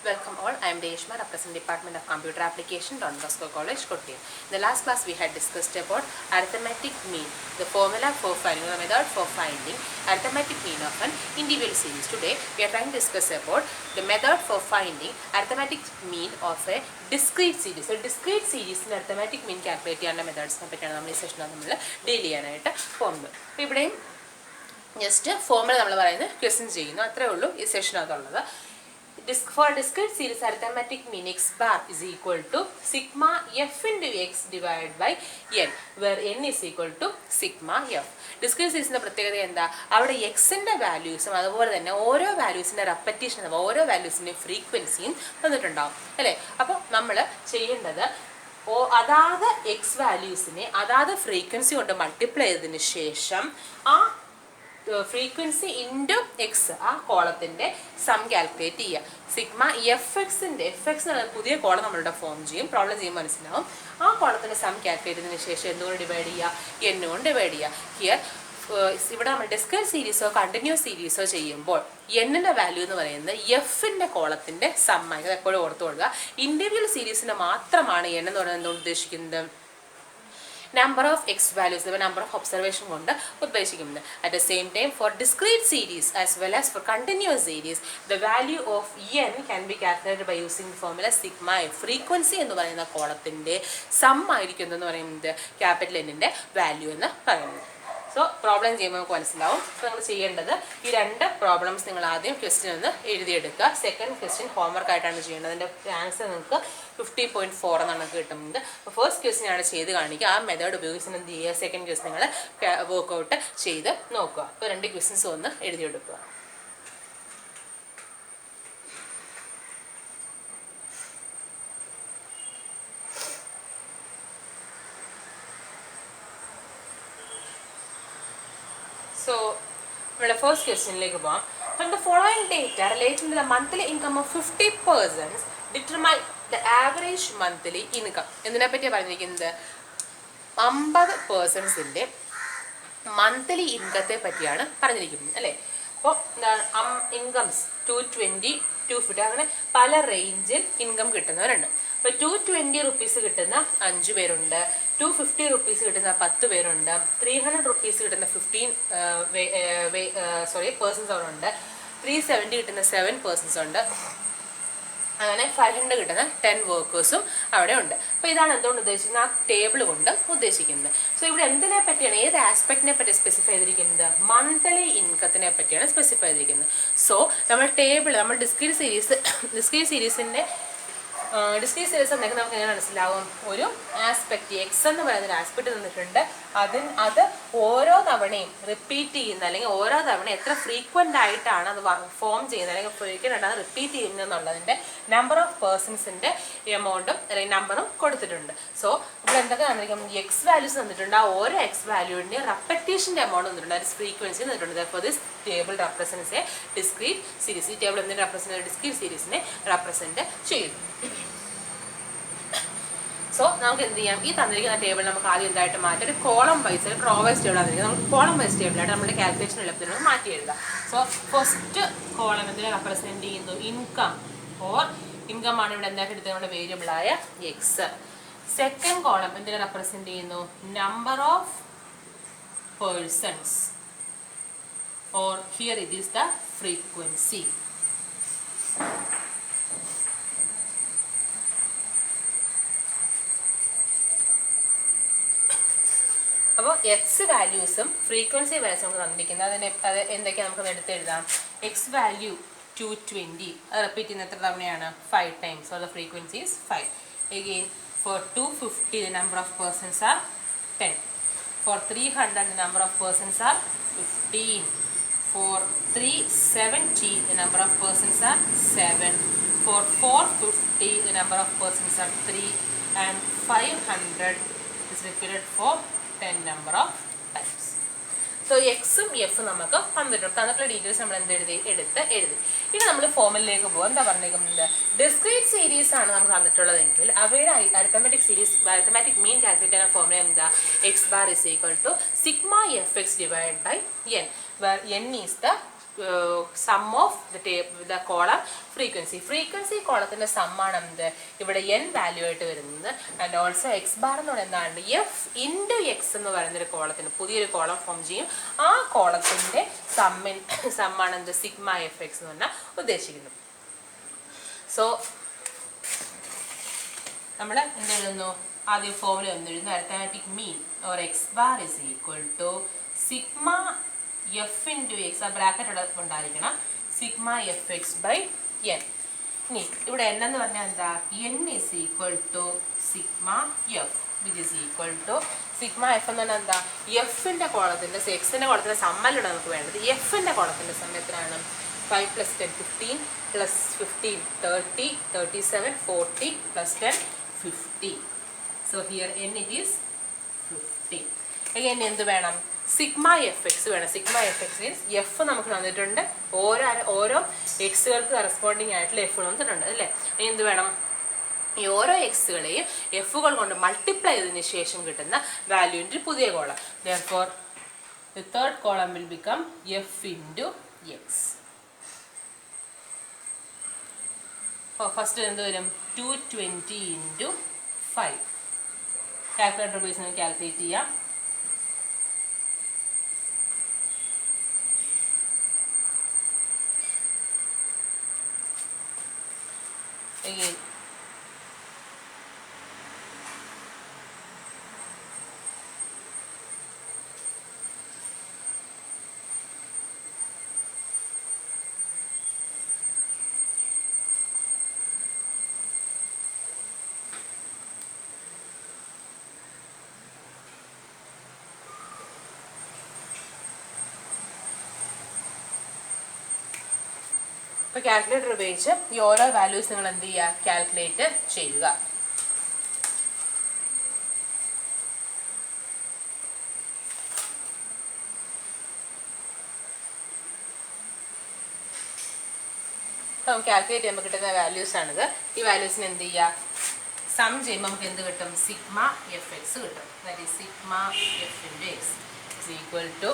Welcome all, I am Deshma, representing Department of Computer Application, Don Bosco College, Kottayam. In the last class we had discussed about arithmetic mean, the formula for finding, the method for finding arithmetic mean of an individual series. Today we are trying to discuss about the method for finding arithmetic mean of a discrete series. So discrete series in arithmetic mean calculate ചെയ്യുന്ന മെത്തേഡ്സിനെ പറ്റിയാണ് നമ്മൾ ഈ സെഷനിൽ നമ്മൾ deal ചെയ്യാനായിട്ട് പോകുന്നത്. അപ്പോൾ ഇവിടെയും ജസ്റ്റ് ഫോർമുല നമ്മൾ പറയുന്നത് ക്വസ്റ്റ്യൻ ചെയ്യുന്നു, അത്രേ ഉള്ളൂ ഈ സെഷനകത്തുള്ളത്. For a discrete series, arithmetic mean x bar is equal to sigma f into x divided by n, where n is equal to sigma f. Discrete series പ്രത്യേകത എന്താ? അവിടെ എക്സിൻ്റെ വാല്യൂസും അതുപോലെ തന്നെ ഓരോ വാല്യൂസിൻ്റെ റെപ്പറ്റീഷൻ ഓരോ വാല്യൂസിൻ്റെ ഫ്രീക്വൻസിയും തന്നിട്ടുണ്ടാവും അല്ലേ. അപ്പോൾ നമ്മൾ ചെയ്യേണ്ടത് അതാത് എക്സ് വാല്യൂസിനെ അതാത് ഫ്രീക്വൻസി കൊണ്ട് മൾട്ടിപ്ലൈ ചെയ്തതിന് ശേഷം ആ ഫ്രീക്വൻസി ഇൻറ്റു എക്സ് ആ കോളത്തിൻ്റെ സം കാൽക്കുലേറ്റ് ചെയ്യുക. സിഗ്മ എഫ് എക്സിൻ്റെ എന്ന് പുതിയ കോളം നമ്മളുടെ ഫോം ചെയ്യും, പ്രോബ്ലം ചെയ്യുമ്പോൾ മനസ്സിലാവും. ആ കോളത്തിൻ്റെ സം കാൽക്കുലേറ്റ് ചെയ്തതിന് ശേഷം എന്തുകൊണ്ട് ഡിവൈഡ് ചെയ്യുക? n കൊണ്ട് ഡിവൈഡ് ചെയ്യുക. ഹിയർ ഇവിടെ നമ്മൾ ഡിസ്ക്രീറ്റ് സീരീസോ കണ്ടിന്യൂസ് സീരീസോ ചെയ്യുമ്പോൾ എന്നിൻ്റെ വാല്യൂ എന്ന് പറയുന്നത് എഫിൻ്റെ കോളത്തിൻ്റെ സമ്മായി, അത് എപ്പോഴും ഓർത്ത് കൊടുക്കുക. ഇൻഡിവിജ്വൽ സീരീസിന് മാത്രമാണ് n എന്ന് പറയുന്നത് എന്തുകൊണ്ട് ഉദ്ദേശിക്കുന്നത്? Number of x values, the number of observation കൊണ്ട് ഉദ്ദേശിക്കുന്നത്. At the same time, for discrete series as well as for continuous series, the value of n can be calculated by using the formula sigma f. Frequency എന്ന് പറയുന്ന കോളത്തിൻ്റെ some ആയിരിക്കും എന്ന് പറയുന്നത് capital എന്നിൻ്റെ value എന്ന് പറയുന്നത്. സോ പ്രോബ്ലം ചെയ്യുമ്പോൾ നമുക്ക് മനസ്സിലാവും. അപ്പോൾ നിങ്ങൾ ചെയ്യേണ്ടത് ഈ രണ്ട് പ്രോബ്ലംസ് നിങ്ങൾ ആദ്യം ക്വസ്റ്റ്യൻ ഒന്ന് എഴുതിയെടുക്കുക. സെക്കൻഡ് ക്വസ്റ്റ്യൻ ഹോംവർക്ക് ആയിട്ടാണ് ചെയ്യേണ്ടത്. അതിൻ്റെ ആൻസർ നിങ്ങൾക്ക് 50.4 എന്നാണ് കിട്ടുന്നത്. അപ്പോൾ ഫസ്റ്റ് ക്വസ്റ്റ്യൻ ആണ് ചെയ്ത് കാണിക്കുക. ആ മെത്തേഡ് ഉപയോഗിച്ച് എന്ത് ചെയ്യുക? സെക്കൻഡ് ക്വസ്റ്റ്യൻ നിങ്ങൾ വർക്കൗട്ട് ചെയ്ത് നോക്കുക. അപ്പോൾ രണ്ട് ക്വസ്റ്റ്യൻസ് ഒന്ന് എഴുതിയെടുക്കുക. So, our first question like from the following data relating to the monthly income of 50 persons, determine the average monthly income. എന്തിനെ പറ്റിയാണ് പറഞ്ഞിരിക്കുന്നത്? 50 പേഴ്സൺസിൻ്റെ മന്ത്ലി ഇൻകത്തെ പറ്റിയാണ് പറഞ്ഞിരിക്കുന്നത് അല്ലേ. അപ്പോൾ എന്താണ് ഇൻകംസ് 220, 250 അങ്ങനെ പല റേഞ്ചിൽ ഇൻകം കിട്ടുന്നവരുണ്ട്. ഇപ്പോൾ 220 റുപ്പീസ് കിട്ടുന്ന 5 പേരുണ്ട്, 250 റുപ്പീസ് കിട്ടുന്ന 10 പേരുണ്ട്, 300 റുപ്പീസ് കിട്ടുന്ന 15 പേഴ്സൺസ് അവിടെ ഉണ്ട്, 370 കിട്ടുന്ന 7 പേഴ്സൺസ് ഉണ്ട്, അങ്ങനെ 500 കിട്ടുന്ന 10 വർക്കേഴ്സും അവിടെ ഉണ്ട്. അപ്പോൾ ഇതാണ് എന്തുകൊണ്ട് ഉദ്ദേശിക്കുന്നത്? ആ ടേബിൾ കൊണ്ട് ഉദ്ദേശിക്കുന്നത്. സോ ഇവിടെ എന്തിനെ പറ്റിയാണ്, ഏത് ആസ്പെക്റ്റിനെ പറ്റി സ്പെസിഫൈ ചെയ്തിരിക്കുന്നത്? മന്ത്ലി ഇൻകത്തിനെ പറ്റിയാണ് സ്പെസിഫൈ ചെയ്തിരിക്കുന്നത്. സോ നമ്മൾ ഡിസ്ക്രീറ്റ് സീരീസിൻ്റെ എന്തൊക്കെ നമുക്ക് എങ്ങനെ മനസ്സിലാവും? ഒരു ആസ്പെക്റ്റ് എക്സ് എന്ന് പറയുന്ന ഒരു ആസ്പെക്റ്റ് തന്നിട്ടുണ്ട്. അത് ഓരോ തവണയും റിപ്പീറ്റ് ചെയ്യുന്ന അല്ലെങ്കിൽ ഓരോ തവണ എത്ര ഫ്രീക്വൻ്റ് ആയിട്ടാണ് അത് ഫോം ചെയ്യുന്നത് അല്ലെങ്കിൽ ഫ്രീക്വൻ്റ് ആയിട്ടാണ് റിപ്പീറ്റ് ചെയ്യുന്നത് എന്നുള്ളതിൻ്റെ നമ്പർ ഓഫ് പേഴ്സൺസിൻ്റെ എമൗണ്ടും അല്ലെങ്കിൽ നമ്പറും കൊടുത്തിട്ടുണ്ട്. സോ ഇവിടെ എന്തൊക്കെ തന്നിരിക്കും? എക്സ് വാല്യൂസ് തന്നിട്ടുണ്ട്. ആ ഓരോ എക്സ് വാല്യൂവിൻ്റെ റെപ്പറ്റീഷൻ്റെ എമൗണ്ട് തന്നിട്ടുണ്ട്, അതിന് ഫ്രീക്വൻസി തന്നിട്ടുണ്ട്. അപ്പോൾ this table represents A discrete series. ഈ ടേബിൾ എന്തിനെ റെപ്രസെൻറ്റ്? ഡിസ്ക്രീറ്റ് സീരീസിനെ റെപ്രസെൻറ്റ് ചെയ്യുന്നു. സോ നമുക്ക് എന്ത് ചെയ്യാം? ഈ തന്നിരിക്കുന്ന ടേബിൾ നമുക്ക് ആദ്യം എന്തായിട്ട് മാറ്റി ഒരു കോളം വൈസ് ഒരു റോ വൈസ് ടേബിൾ തന്നിരിക്കുന്നത്. നമുക്ക് കോളം വൈസ് ടേബിളായിട്ട് നമ്മുടെ കാൽക്കുലേഷൻ എളുപ്പത്തിൽ നമുക്ക് മാറ്റി എഴുതാം. സോ ഫസ്റ്റ് കോളം എന്തിനെ റെപ്രസെൻറ്റ് ചെയ്യുന്നു? ഇൻകം ഓർ ഇൻകം ആണ് ഇവിടെ എന്തായിട്ട് എടുത്തത്? നമ്മുടെ വേരിയബിളായ എക്സ്. സെക്കൻഡ് കോളം എന്തിനെ റെപ്രസെൻറ്റ് ചെയ്യുന്നു? Number of persons or here it is the frequency. അപ്പോൾ എക്സ് വാല്യൂസും ഫ്രീക്വൻസി വാല്യൂസും നമുക്ക് തന്നിരിക്കുന്നത്. അത് എന്തൊക്കെയാണ് നമുക്ക് എടുത്ത് എഴുതാം? എക്സ് വാല്യൂ 220, അത് റിപ്പീറ്റ് ചെയ്യുന്ന എത്ര തവണയാണ്? 5 times. So the frequency is 5. Again for 250 the number of persons are 10. For 300 the number of persons are 15. For 370 the number of persons are 7. For 450 the number of persons are 3. And 500 is repeated for 10 number of times. So എക്സും എഫും നമുക്ക് തന്നിട്ടുള്ള details നമ്മൾ എഴുതി. ഇനി നമ്മൾ ഫോമിലേക്ക് പോകും. എന്താ പറഞ്ഞിരിക്കുന്നത്? ഡിസ്ക്രീറ്റ് സീരീസ് ആണ് നമുക്ക് തന്നിട്ടുള്ളതെങ്കിൽ അവയുടെ അരിത്തമെറ്റിക് മീൻ കാൽക്കുലേറ്റ് ചെയ്യുന്ന ഫോർമുല എന്താ? X bar is equal to sigma f x divide by n, where n is the sum of the column frequency. Frequency കോളത്തിൻ്റെ സമ്മാണ് എന്ത് ഇവിടെ n വാല്യൂ ആയിട്ട് വരുന്നത്. ആൻഡ് ഓൾസോ എക്സ് ബാർ എന്ന് പറയുന്നത് എന്താണ് എഫ് ഇൻറ്റു എക്സ് എന്ന് പറയുന്നൊരു കോളത്തിന് പുതിയൊരു കോളം ഫോം ചെയ്യും. ആ കോളത്തിൻ്റെ സമ്മാണ് എന്ത് സിഗ്മ എഫ് എക്സ് എന്ന് പറഞ്ഞാൽ ഉദ്ദേശിക്കുന്നത്. സോ നമ്മൾ എന്തെഴുതുന്നു ആദ്യം ഫോർമുല എഴുതുന്നു. Arithmetic mean or x bar is equal to sigma f into x, ആ ബ്രാക്കറ്റ് ഇവിടെ ഉണ്ടായിരിക്കണം, sigma f x by n. ഇനി ഇവിടെ എൻ എന്ന് പറഞ്ഞാൽ എന്താ n is equal to sigma f which is equal to sigma f എന്ന് പറഞ്ഞാൽ എന്താ എഫിൻ്റെ കോളത്തിൻ്റെ എക്സിൻ്റെ കോളത്തിൻ്റെ സമ്മലാണ് നമുക്ക് വേണ്ടത്. എഫിൻ്റെ കോളത്തിൻ്റെ സമ്മത്തിനാണ് 5 + 10 15 + 15 30 37 40 + 10 50. So here n it is 50. again എന്ത് വേണം സിഗ്മ എഫ് എക്സ് വേണം. Sigma f X means F നമുക്ക് തന്നിട്ടുണ്ട്, ഓരോ എക്സുകൾക്ക് കറസ്പോണ്ടിങ് ആയിട്ടുള്ള എഫ് തന്നിട്ടുണ്ട് അല്ലേ. എന്ത് വേണം ഈ ഓരോ എക്സുകളെയും എഫുകൾ കൊണ്ട് മൾട്ടിപ്ലൈ ചെയ്തതിന് ശേഷം കിട്ടുന്ന വാല്യൂവിൻ്റെ പുതിയ column. therefore the third column will become f into x. First എന്ത് വരും 220 into 5. കാൽക്കുലേറ്റർ ഉപയോഗിച്ച് നമുക്ക് കാൽക്കുലേറ്റ് ചെയ്യാം. again ഇപ്പോൾ കാൽക്കുലേറ്റർ ഉപയോഗിച്ച് ഈ ഓരോ വാല്യൂസ് നിങ്ങൾ എന്ത് ചെയ്യുക കാൽക്കുലേറ്റ് ചെയ്യുക. അപ്പം കാൽക്കുലേറ്റ് ചെയ്യുമ്പോൾ കിട്ടുന്ന വാല്യൂസ് ആണിത്. ഈ വാല്യൂസിന് എന്ത് ചെയ്യുക സം ചെയ്യുമ്പോൾ നമുക്ക് എന്ത് കിട്ടും സിഗ്മ എഫ് എക്സ് കിട്ടും. That is sigma f into x is equal to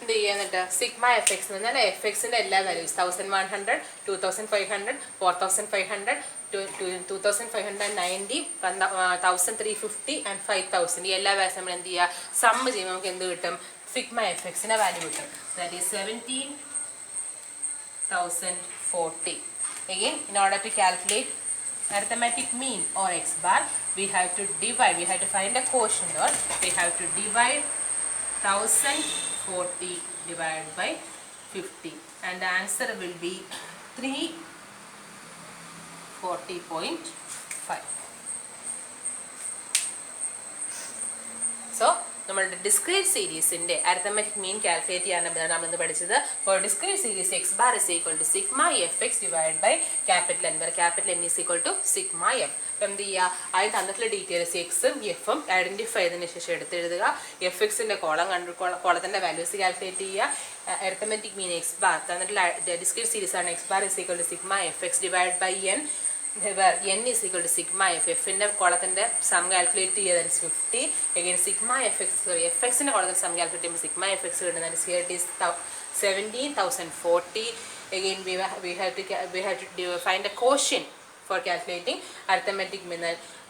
എന്ത് ചെയ്യുക സിഗ്മ എഫ് എക്സ് എന്ന് പറഞ്ഞാൽ എഫ് എക്സിൻ്റെ എല്ലാ വാല്യൂസ് 1100 2500 4500 2590 1350 ആൻഡ് 5000 ഈ എല്ലാ വാല്യൂസ് നമ്മൾ എന്ത് ചെയ്യുക സമ്മ് ചെയ്യുമ്പോൾ നമുക്ക് എന്ത് കിട്ടും സിഗ്മ എഫ് എക്സിൻ്റെ വാല്യൂ കിട്ടും. That is 17,040. again in order to calculate arithmetic mean or x bar we have to find a quotient, or we have to divide 1040 divided by 50 and the answer will be 340.5. so നമ്മളുടെ discrete സീരീസിൻ്റെ arithmetic mean calculate ചെയ്യാനാണ് നമ്മളിന്ന് പഠിച്ചത്. For discrete series x bar is equal to sigma f x divide by capital n, capital n is equal to sigma f. അപ്പം എന്ത് ചെയ്യുക അതിന് തന്നിട്ടുള്ള ഡീറ്റെയിൽസ് എക്സും എഫും ഐഡൻറ്റിഫൈ ചെയ്തതിന് ശേഷം എടുത്തെഴുതുക. എഫ് എക്സിൻ്റെ കോളത്തിൻ്റെ വാല്യൂസ് കാൽക്കുലേറ്റ് ചെയ്യുക. അരിത്തമെറ്റിക് മീൻ എക്സ് ബാർ തന്നിട്ടുള്ള ഡിസ്ക്രീറ്റ് സീരീസ് ആണ് x bar is equal to sigma f x divide by n, where n is equal to sigma f. f ന്റെ കോളത്തിന്റെ സം കാൽക്കുലേറ്റ് ചെയ്യുക that is 50. again sigma fx, f x ന്റെ കോളത്തിന്റെ sum calculate ചെയ്യുമ്പോൾ sigma fx കിട്ടുന്നത് that is here it is 17,040. again we have to find a quotient for calculating arithmetic mean,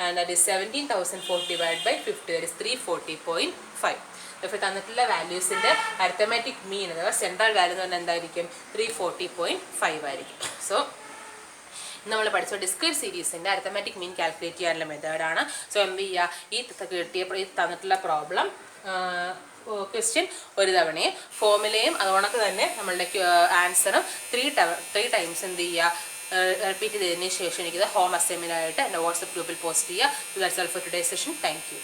and that is 17,040 divided by 50, that is 340.5. ഇപ്പോൾ തന്നിട്ടുള്ള വാല്യൂസിൻ്റെ arithmetic മീൻ അഥവാ central value എന്ന് പറഞ്ഞാൽ എന്തായിരിക്കും 340.5 ആയിരിക്കും. സോ നമ്മൾ പഠിച്ച ഡിസ്ക്രീറ്റ് സീരീസിൻ്റെ അരിത്തമാറ്റിക് മീൻ കാൽക്കുലേറ്റ് ചെയ്യാനുള്ള മെത്തേഡാണ്. സോ എന്ത് ചെയ്യുക ഈ തന്നിട്ടുള്ള പ്രോബ്ലം ക്വസ്റ്റ്യൻ ഒരു തവണയും ഫോർമുലയും അതുകൊണ്ടൊക്കെ തന്നെ നമ്മളുടെ ആൻസറും 3 ടൈംസ് എന്ത് ചെയ്യുക റിപ്പീറ്റ് ചെയ്തതിന് ശേഷം എനിക്കിത് ഹോം അസൈൻമെൻ്റ് ആയിട്ട് എൻ്റെ വാട്സപ്പ് ഗ്രൂപ്പിൽ പോസ്റ്റ് ചെയ്യുക. That's all for today session. Thank you.